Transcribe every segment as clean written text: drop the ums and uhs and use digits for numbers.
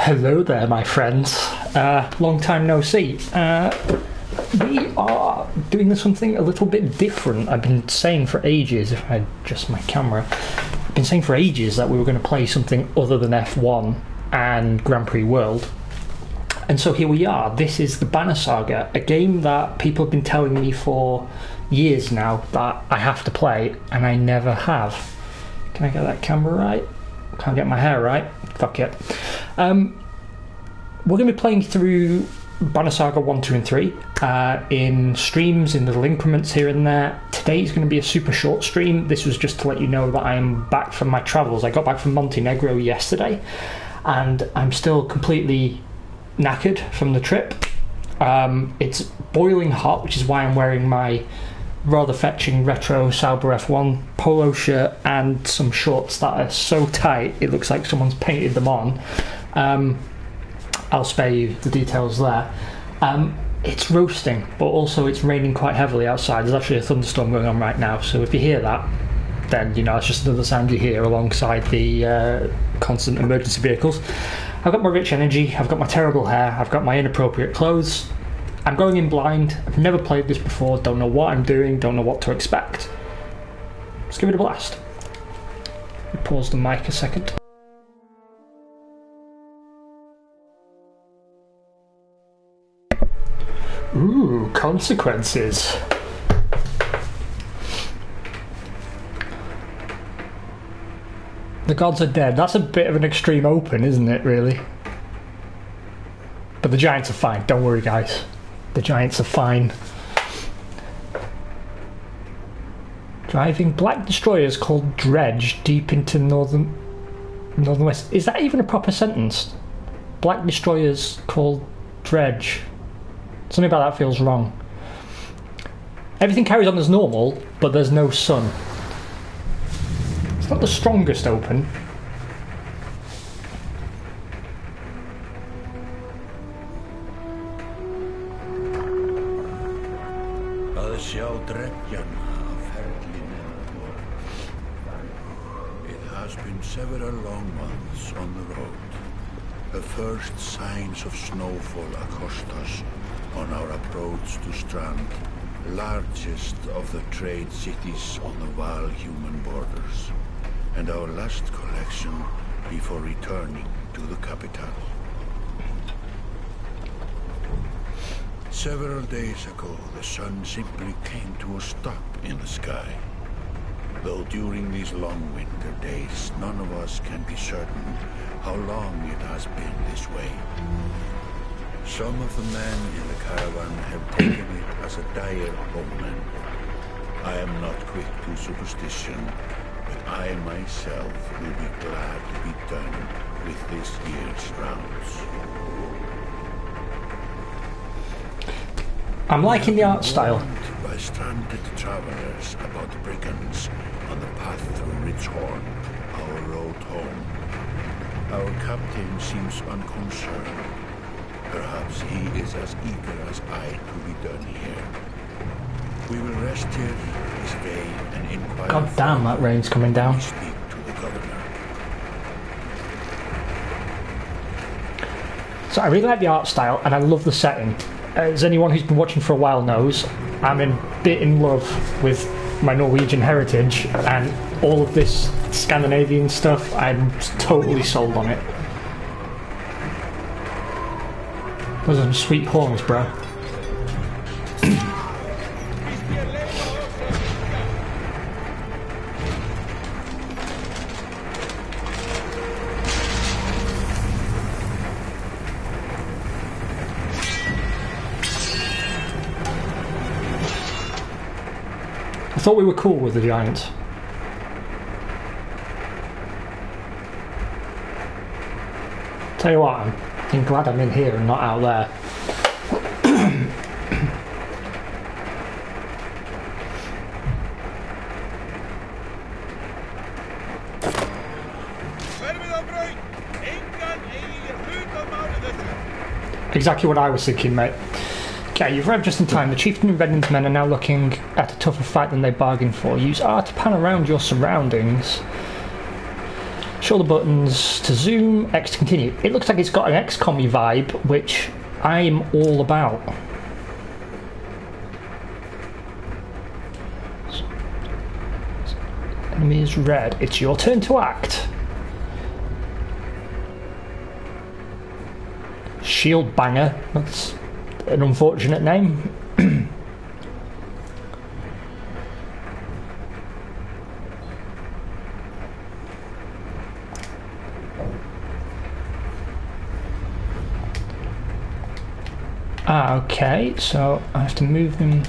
Hello there, my friends. Long time no see. We are doing something a little bit different. I've been saying for ages, if I adjust my camera, I've been saying for ages that we were going to play something other than F1 and Grand Prix World. And so here we are. This is the Banner Saga, a game that people have been telling me for years now that I have to play, and I never have. Can I get that camera right? Can't get my hair right. Fuck it. We're going to be playing through Banner Saga 1, 2 and 3 in streams, in little increments here and there. Today is going to be a super short stream. This was just to let you know that I am back from my travels. I got back from Montenegro yesterday and I'm still completely knackered from the trip. It's boiling hot, which is why I'm wearing my rather fetching retro Sauber F1 polo shirt and some shorts that are so tight it looks like someone's painted them on. I'll spare you the details there. It's roasting, but also it's raining quite heavily outside. There's actually a thunderstorm going on right now, so if you hear that, then you know it's just another sound you hear alongside the constant emergency vehicles. I've got my rich energy, I've got my terrible hair, I've got my inappropriate clothes. I'm going in blind. I've never played this before, don't know what I'm doing, don't know what to expect. Let's give it a blast. Let me pause the mic a second. Ooh, consequences. The gods are dead. That's a bit of an extreme open, isn't it, really? But the Giants are fine. Don't worry, guys. The Giants are fine. Driving black destroyers called Dredge deep into northern west. Is that even a proper sentence? Black destroyers called Dredge. Something about that feels wrong. Everything carries on as normal, but there's no sun. It's not the strongest open. It has been several long months on the road. The first signs of snowfall accost us on our approach to Strand, largest of the trade cities on the Val-human borders, and our last collection before returning to the capital. Several days ago, the sun simply came to a stop in the sky. Though during these long winter days, none of us can be certain how long it has been this way. Some of the men in the caravan have taken it as a dire omen. I am not quick to superstition, but I myself will be glad to be done with this year's rounds. I'm liking the art style. By stranded travelers about brigands on the path through Ridgehorn, our road home. Our captain seems unconcerned. Perhaps he is as eager as I to be done here. We will rest here this day and inquire. God damn, that rain's coming down. Speak to the governor. So I really like the art style and I love the setting. As anyone who's been watching for a while knows, I'm a bit in love with my Norwegian heritage, and all of this Scandinavian stuff, I'm totally sold on it. Those are some sweet horns, bro. I thought we were cool with the Giants. Tell you what, I'm glad I'm in here and not out there. Exactly what I was thinking, mate. Okay, you've arrived just in time. The chieftain and Redden's men are now looking at a tougher fight than they bargained for. Use R to pan around your surroundings. mash all the buttons to zoom, X to continue. It looks like it's got an XCOM-y vibe, which I'm all about. Enemy is red. It's your turn to act. Shield Banger. That's an unfortunate name. Okay, so I have to move them.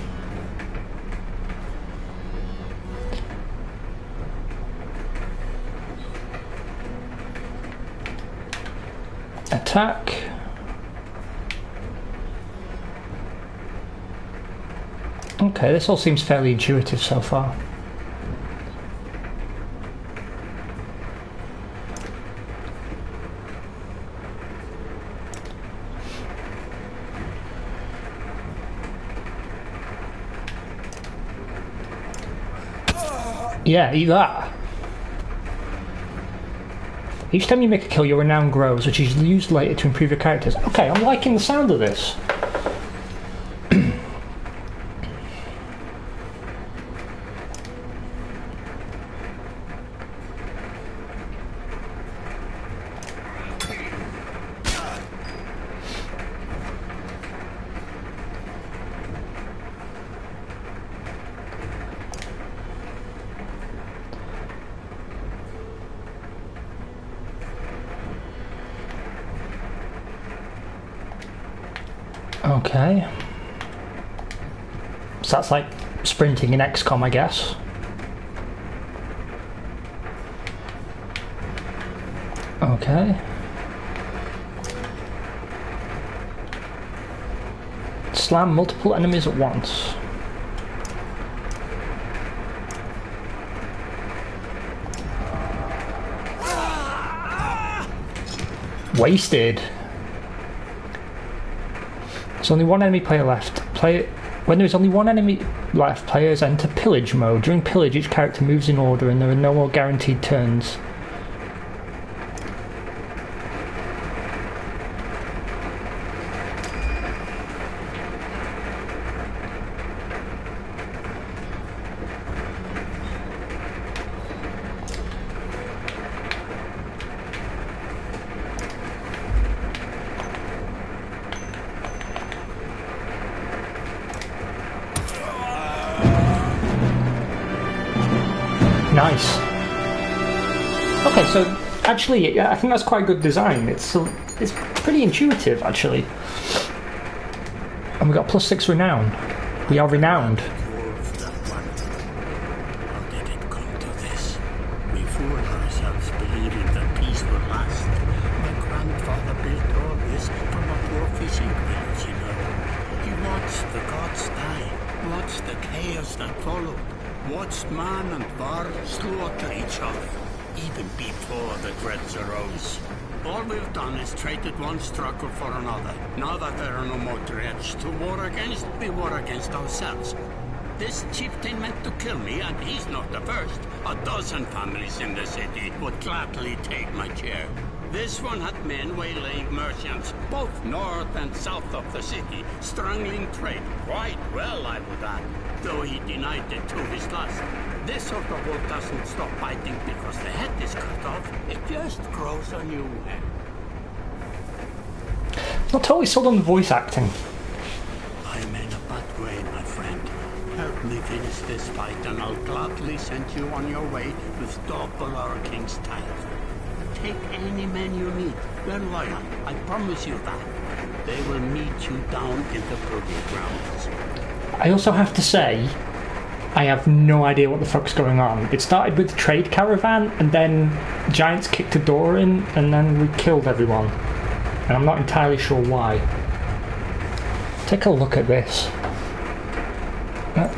Attack. Okay, this all seems fairly intuitive so far. Yeah, eat that. Each time you make a kill, your renown grows, which is used later to improve your characters. Okay, I'm liking the sound of this. Okay. So that's like sprinting in XCOM, I guess. Okay. Slam multiple enemies at once. Wasted. There's only one enemy player left. When there is only one enemy left, players enter pillage mode. During pillage, each character moves in order and there are no more guaranteed turns. Nice. Okay, so actually, I think that's quite good design. It's pretty intuitive, actually. And we got +6 renown. We are renowned. How did it come to this? We fooled ourselves believing that peace would last. My grandfather built all this from a poor fishing village, you know. He watched the gods die, watched the chaos that followed. Watched man and bar slaughter each other, even before the dreads arose. All we've done is traded one struggle for another. Now that there are no more dreads to war against, we war against ourselves. This chieftain meant to kill me, and he's not the first. A dozen families in the city would gladly take my chair. This one had men waylaying merchants, both north and south of the city, strangling trade quite well, I would add, though he denied it to his last. This sort of wolf doesn't stop biting because the head is cut off. It just grows a new head. Not totally sold on the voice acting. I'm in a bad way, my friend. Help me finish this fight and I'll gladly send you on your way with double our king's tithe. Take any men you need. They're loyal. I promise you that. They will meet you down in the proving grounds. I also have to say, I have no idea what the fuck's going on. It started with the trade caravan, and then giants kicked a door in, and then we killed everyone. And I'm not entirely sure why. Take a look at this.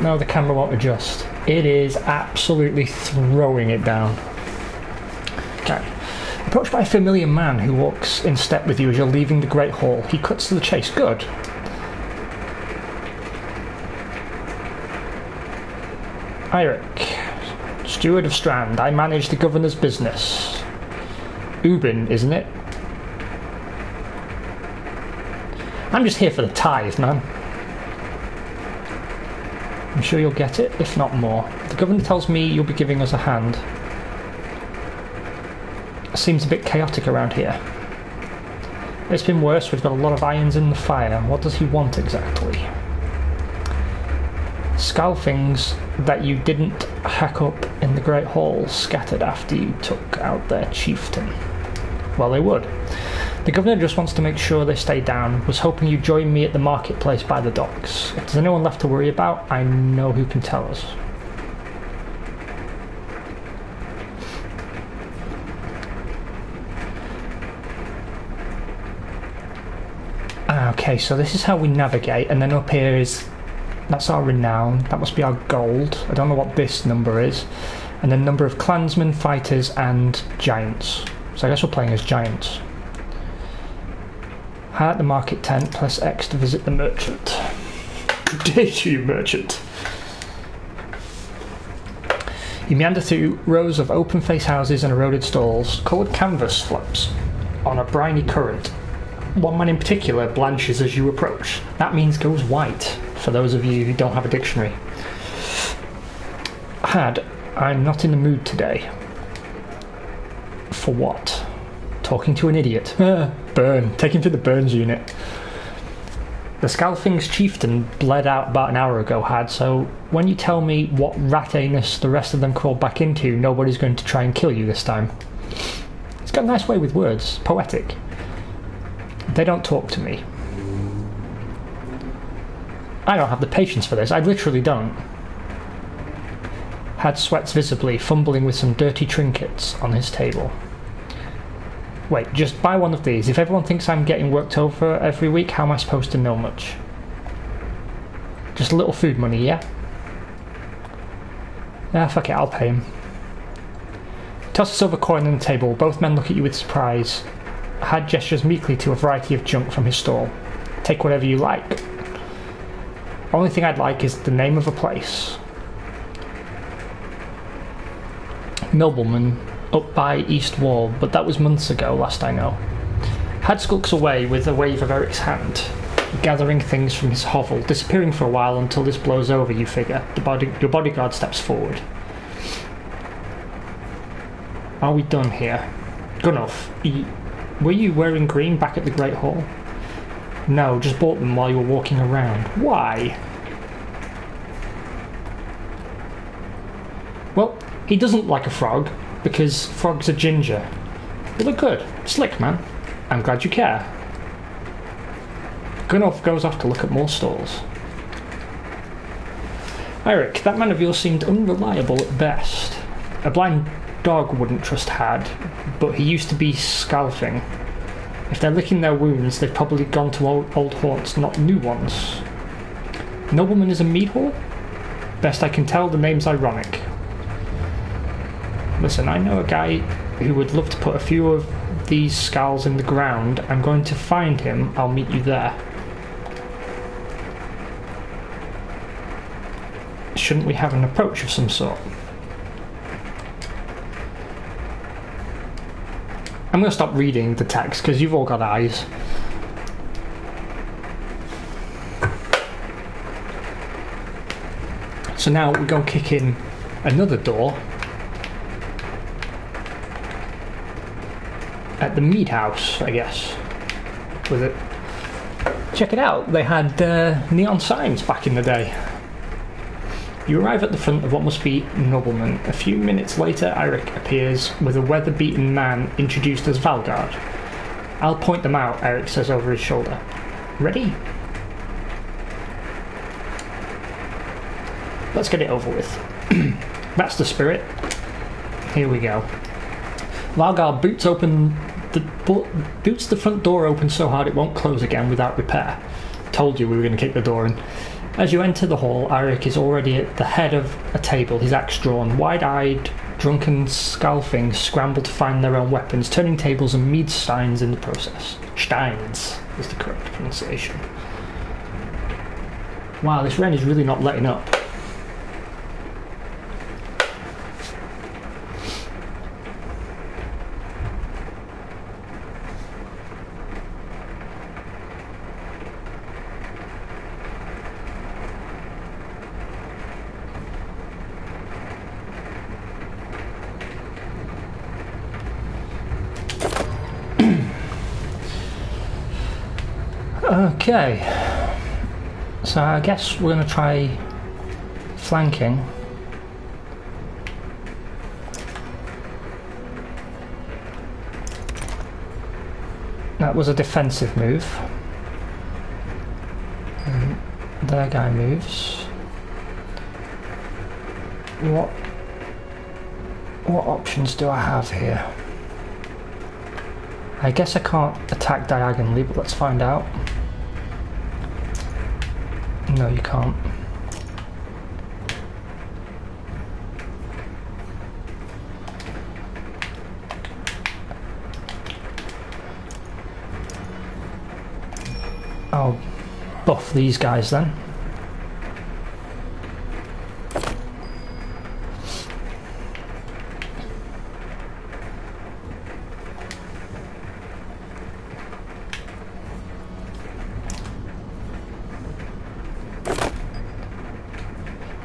No, the camera won't adjust. It is absolutely throwing it down. Okay. Approached by a familiar man who walks in step with you as you're leaving the Great Hall. He cuts to the chase. Good. Eirik, Steward of Strand. I manage the governor's business. Ubin, isn't it? I'm just here for the tithe, man. I'm sure you'll get it, if not more. The governor tells me you'll be giving us a hand. Seems a bit chaotic around here. It's been worse, we've got a lot of irons in the fire. What does he want exactly? Scalfings that you didn't hack up in the Great Hall scattered after you took out their chieftain. Well, they would. The governor just wants to make sure they stay down. Was hoping you'd join me at the marketplace by the docks. If there's anyone left to worry about, I know who can tell us. Okay, so this is how we navigate, and then up here is... That's our renown. That must be our gold. I don't know what this number is. And then number of clansmen, fighters, and giants. So I guess we're playing as giants. At the market tent, plus X to visit the merchant. Did you, merchant? You meander through rows of open-face houses and eroded stalls. Coloured canvas floats on a briny current. One man in particular blanches as you approach. That means goes white, for those of you who don't have a dictionary. I'm not in the mood today. For what? Talking to an idiot. Burn. Take him to the Burns unit. The Scalfing's chieftain bled out about an hour ago, so when you tell me what rat anus the rest of them crawled back into, nobody's going to try and kill you this time. He's got a nice way with words. Poetic. They don't talk to me. I don't have the patience for this. I literally don't. Sweats visibly, fumbling with some dirty trinkets on his table. Wait, just buy one of these. If everyone thinks I'm getting worked over every week, how am I supposed to know much? Just a little food money, yeah? Ah, fuck it, I'll pay him. Toss a silver coin on the table. Both men look at you with surprise. Gestures meekly to a variety of junk from his stall. Take whatever you like. Only thing I'd like is the name of a place. Nobleman up by East Wall, but that was months ago, last I know. Skulks away with a wave of Eric's hand, gathering things from his hovel, disappearing for a while until this blows over, you figure. Your bodyguard steps forward. Are we done here? Gunnoff, were you wearing green back at the Great Hall? No, just bought them while you were walking around. Why? Well, he doesn't like a frog, because frogs are ginger. They look good. Slick, man. I'm glad you care. Gunnoff goes off to look at more stalls. Eric, that man of yours seemed unreliable at best. A blind dog wouldn't trust Had, but he used to be Scalfing. If they're licking their wounds, they've probably gone to old haunts, not new ones. Nobleman is a meat hall? Best I can tell, the name's ironic. Listen, I know a guy who would love to put a few of these skulls in the ground. I'm going to find him. I'll meet you there. Shouldn't we have an approach of some sort? I'm going to stop reading the text because you've all got eyes. So now we go kick in another door at the meat house, I guess. With it. Check it out, they had neon signs back in the day. You arrive at the front of what must be Nobleman. A few minutes later, Eric appears with a weather-beaten man introduced as Valgard. I'll point them out, Eric says over his shoulder. Ready? Let's get it over with. That's the spirit. Here we go. Valgard boots the front door open so hard it won't close again without repair. Told you we were going to kick the door in. As you enter the hall, Eric is already at the head of a table, his axe drawn. Wide-eyed, drunken Scalfings scramble to find their own weapons, turning tables and mead steins in the process. Steins is the correct pronunciation. Wow, this rain is really not letting up. Okay, so I guess we're going to try flanking. That was a defensive move. And their guy moves. What options do I have here? I guess I can't attack diagonally, but let's find out. No, you can't. I'll buff these guys then.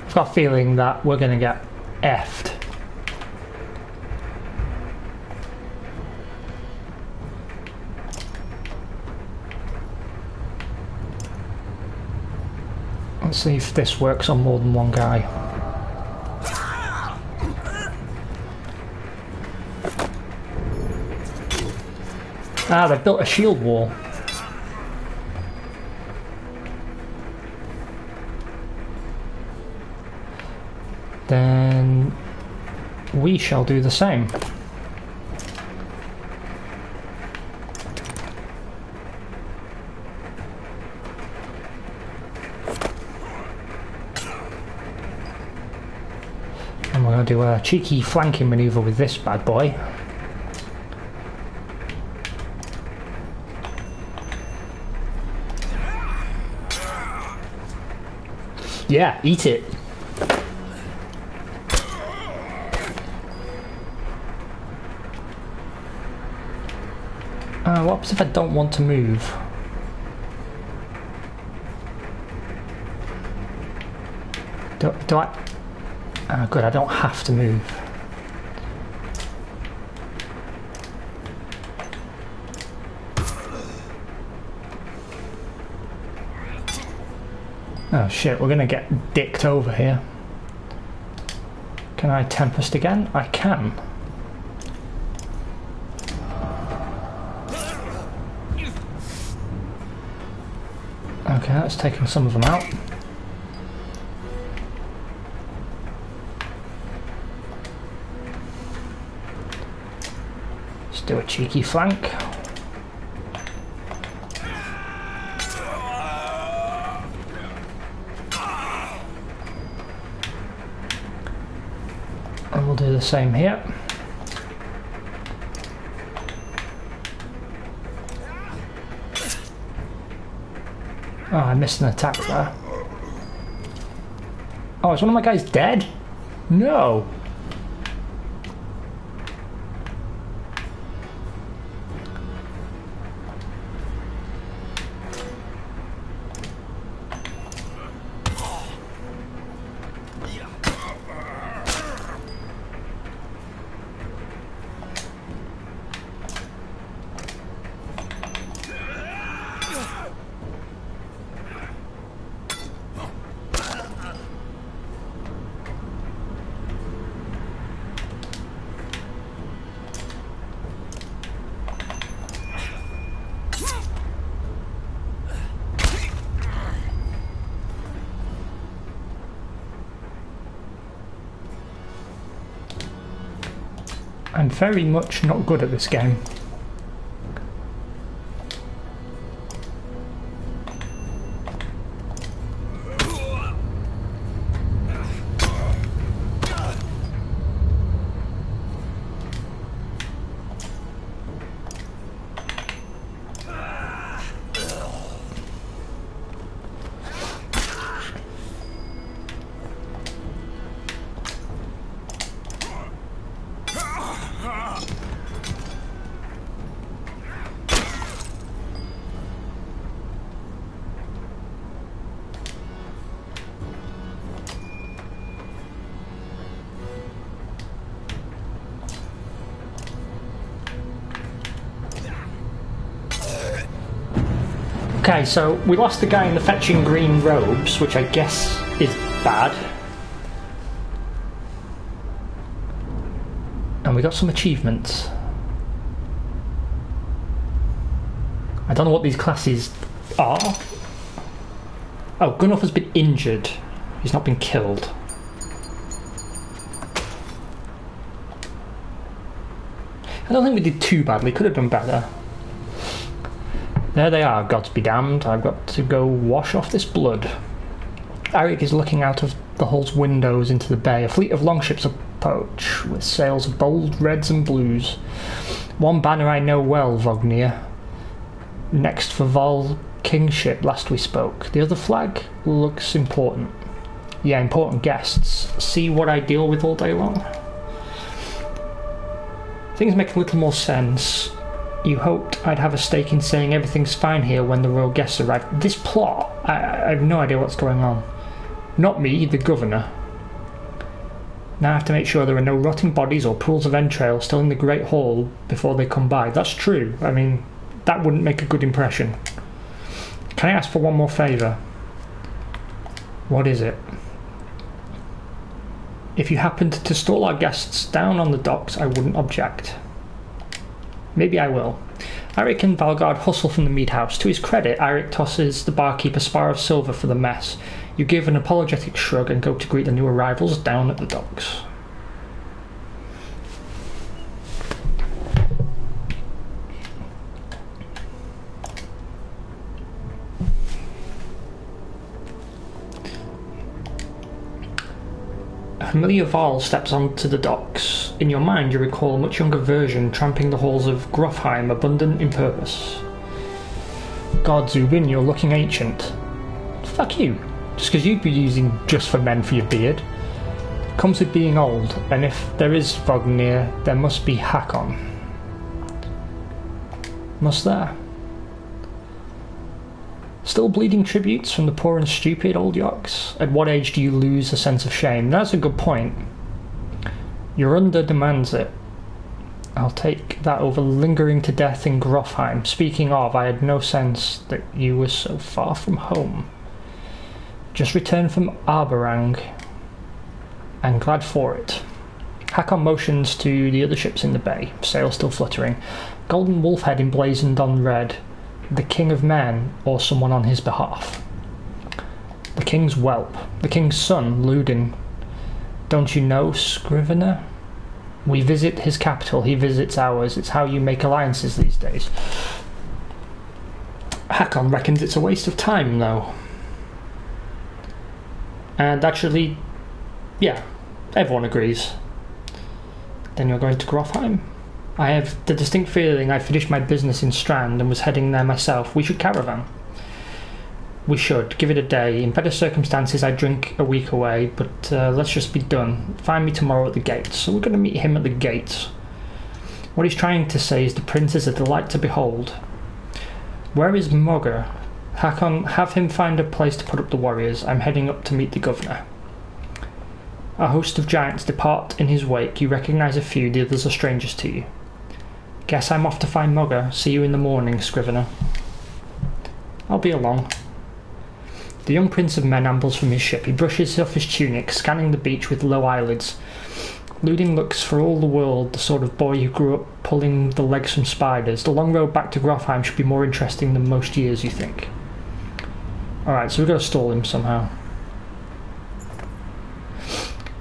I've got a feeling that we're going to get effed. Let's see if this works on more than one guy. Ah, they've built a shield wall. Then we shall do the same. And we're going to do a cheeky flanking maneuver with this bad boy. Yeah, eat it. What happens if I don't want to move? Do I? Oh, good, I don't have to move. Oh shit, we're gonna get dicked over here. Can I Tempest again? I can. Okay, that's taken some of them out. Let's do a cheeky flank. And we'll do the same here. Oh, I missed an attack there. Oh, is one of my guys dead? No! I'm very much not good at this game. Okay, so we lost the guy in the fetching green robes, which I guess is bad. And we got some achievements. I don't know what these classes are. Oh, Gunnulf has been injured. He's not been killed. I don't think we did too badly. Could have done better. There they are, gods be damned. I've got to go wash off this blood. Arik is looking out of the hull's windows into the bay. A fleet of longships approach, with sails of bold reds and blues. One banner I know well, Vognir. Next for Vol Kingship, last we spoke. The other flag looks important. Yeah, important guests. See what I deal with all day long? Things make a little more sense. You hoped I'd have a stake in saying everything's fine here when the royal guests arrive. This plot, I have no idea what's going on. Not me, the governor. Now I have to make sure there are no rotting bodies or pools of entrails still in the Great Hall before they come by. That's true. I mean, that wouldn't make a good impression. Can I ask for one more favour? What is it? If you happened to stall our guests down on the docks, I wouldn't object. Maybe I will. Arik and Valgard hustle from the meat house. To his credit, Arik tosses the barkeep a spar of silver for the mess. You give an apologetic shrug and go to greet the new arrivals down at the docks. A familiar Varl steps onto the docks. In your mind, you recall a much younger version tramping the halls of Grofheim, abundant in purpose. God, Zubin, you're looking ancient. Fuck you. Just because you'd be using just for men for your beard. Comes with being old, and if there is Vognir, there must be Hakon. Must there? Still bleeding tributes from the poor and stupid, old Yoks? At what age do you lose a sense of shame? That's a good point. Your under demands it. I'll take that over lingering to death in Grofheim. Speaking of, I had no sense that you were so far from home. Just returned from Arberang. I'm glad for it. Hakon motions to the other ships in the bay, sails still fluttering. Golden wolf head emblazoned on red. The king of men, or someone on his behalf. The king's whelp. The king's son, Ludin. Don't you know, Scrivener? We visit his capital, he visits ours. It's how you make alliances these days. Hakon reckons it's a waste of time, though. And actually, yeah, everyone agrees. Then you're going to Grofheim? I have the distinct feeling I finished my business in Strand and was heading there myself. We should caravan. We should. Give it a day. In better circumstances, I'd drink a week away, but let's just be done. Find me tomorrow at the gates. So we're going to meet him at the gates. What he's trying to say is the prince is a delight to behold. Where is Mogger? Hakon, have him find a place to put up the warriors. I'm heading up to meet the governor. A host of giants depart in his wake. You recognise a few, the others are strangers to you. Guess I'm off to find Mogger. See you in the morning, Scrivener. I'll be along. The young prince of men ambles from his ship. He brushes off his tunic, scanning the beach with low eyelids. Ludin looks for all the world the sort of boy who grew up pulling the legs from spiders. The long road back to Grofheim should be more interesting than most years, you think. Alright, so we've got to stall him somehow.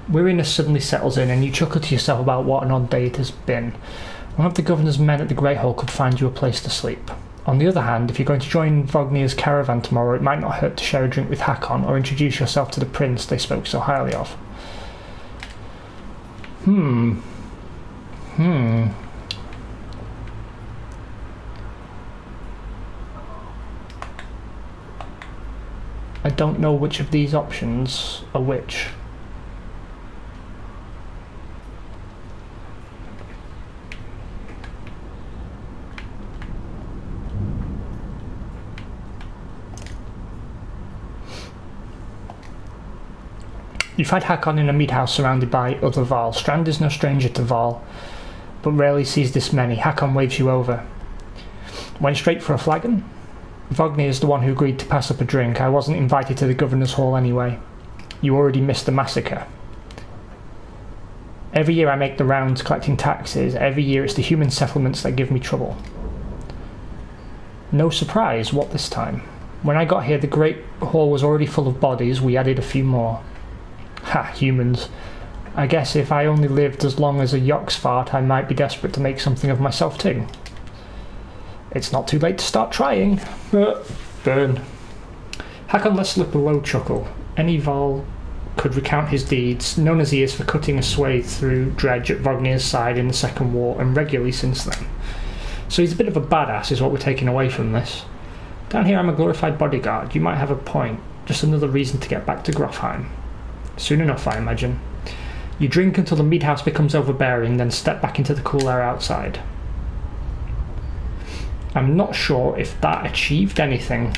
Weariness suddenly settles in and you chuckle to yourself about what an odd day it has been. One of the governor's men at the Great Hall could find you a place to sleep. On the other hand, if you're going to join Vognir's caravan tomorrow, it might not hurt to share a drink with Hakon or introduce yourself to the prince they spoke so highly of. I don't know which of these options are which. You find Hakon in a meat house surrounded by other Varl. Strand is no stranger to Varl, but rarely sees this many. Hakon waves you over. Went straight for a flagon? Vognir's the one who agreed to pass up a drink. I wasn't invited to the Governor's Hall anyway. You already missed the massacre. Every year I make the rounds collecting taxes. Every year it's the human settlements that give me trouble. No surprise, what this time? When I got here, the Great Hall was already full of bodies. We added a few more. Ha, humans. I guess if I only lived as long as a Yox fart, I might be desperate to make something of myself too. It's not too late to start trying. Burn. Hakon let slip a low chuckle. Any Val could recount his deeds, known as he is for cutting a swathe through Dredge at Vognir's side in the Second War, and regularly since then. So he's a bit of a badass, is what we're taking away from this. Down here I'm a glorified bodyguard. You might have a point. Just another reason to get back to Grofheim. Soon enough, I imagine. You drink until the mead house becomes overbearing, then step back into the cool air outside. I'm not sure if that achieved anything.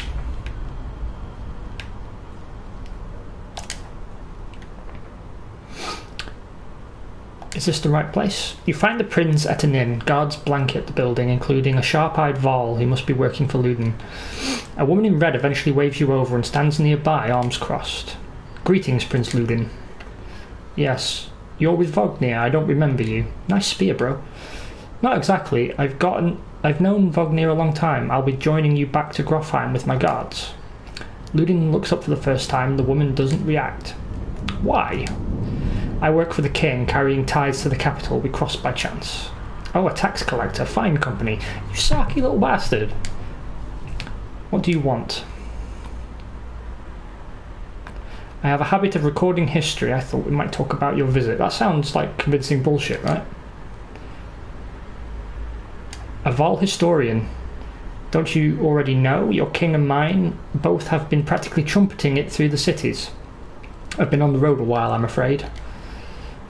Is this the right place? You find the prince at an inn. Guards blanket the building, including a sharp-eyed Val who must be working for Ludin. A woman in red eventually waves you over and stands nearby, arms crossed. Greetings, Prince Ludin. Yes, you're with Vognir. I don't remember you. Nice spear, bro. Not exactly. I've known Vognir a long time. I'll be joining you back to Grofheim with my guards. Ludin looks up for the first time. The woman doesn't react. Why? I work for the king, carrying tithes to the capital. We crossed by chance. Oh, a tax collector. Fine company. You sarky little bastard. What do you want? I have a habit of recording history. I thought we might talk about your visit. That sounds like convincing bullshit, right? A Val historian. Don't you already know? Your king and mine both have been practically trumpeting it through the cities. I've been on the road a while, I'm afraid.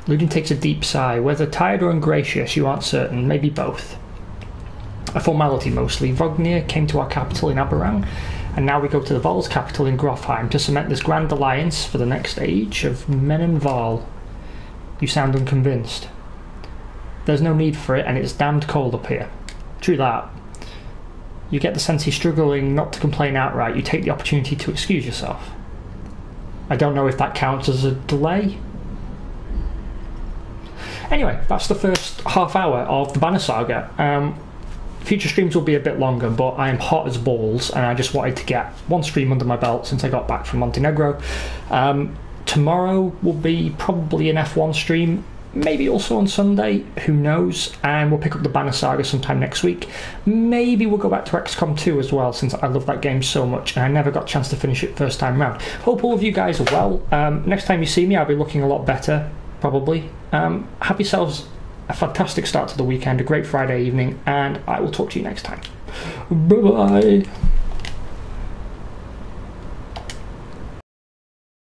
Ludin takes a deep sigh. Whether tired or ingratious, you aren't certain. Maybe both. A formality, mostly. Vognir came to our capital in Aberrang, and now we go to the Val's capital in Grofheim to cement this grand alliance for the next age of men and Val. You sound unconvinced. There's no need for it, and it's damned cold up here. True that. You get the sense he's struggling not to complain outright. You take the opportunity to excuse yourself. I don't know if that counts as a delay. Anyway, that's the first half hour of the Banner Saga. Future streams will be a bit longer, but I am hot as balls, and I just wanted to get one stream under my belt since I got back from Montenegro. Tomorrow will be probably an F1 stream, maybe also on Sunday, who knows, and we'll pick up the Banner Saga sometime next week. Maybe we'll go back to XCOM 2 as well, since I love that game so much, and I never got a chance to finish it first time round. Hope all of you guys are well. Next time you see me, I'll be looking a lot better, probably. Have yourselves a fantastic start to the weekend, a great Friday evening, and I will talk to you next time. Bye-bye.